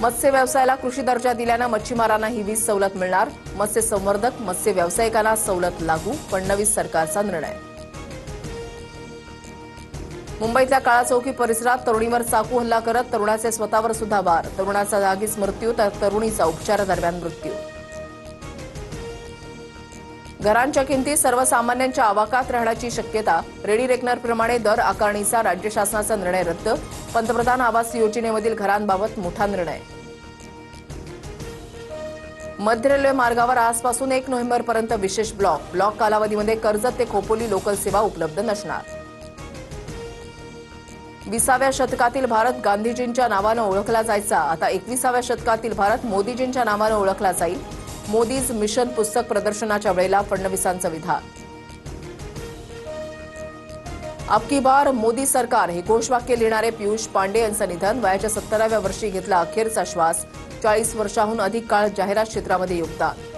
मत्स्य व्यवसायाला कृषी दर्जा दिल्यानं मच्छीमारांना ही वीज सवलत मिळणार. मत्स्य संवर्धक मत्स्य व्यावसायिकांना सवलत लागू. फडणवीस सरकारचा निर्णय. मुंबईतल्या काळा चौकी परिसरात तरुणीवर चाकू हल्ला करत तरुणाचे स्वतःवर सुद्धा वार. तरुणाचा जागीच मृत्यू तर तरुणीचा उपचारादरम्यान मृत्यू. घरांच्या किमती सर्वसामान्यांच्या आवाकात राहण्याची शक्यता. रेडी रेकनरप्रमाणे दर आकारणीचा राज्य शासनाचा निर्णय रद्द. पंतप्रधान आवास योजनेमधील घरांबाबत मोठा निर्णय. मध्य रेल्वे मार्गावर आजपासून 1 नोव्हेंबरपर्यंत विशेष ब्लॉक कालावधीमध्ये कर्जत ते खोपोली लोकल सेवा उपलब्ध नसणार. 20व्या शतकातील भारत गांधीजींच्या नावानं ओळखला जायचा. आता 21व्या शतकातील भारत मोदीजींच्या नावानं ओळखला जाईल. मोदीज मिशन पुस्तक प्रदर्शनाच्या वेळेला फडणवीसांचं विधान. अब की बार मोदी सरकार हे घोषवाक्य लिहिणारे पियुष पांडे यांचं निधन. वयाच्या 70व्या वर्षी घेतला अखेरचा श्वास. 40 वर्षांहून अधिक काळ जाहिरात क्षेत्रामध्ये योगदान.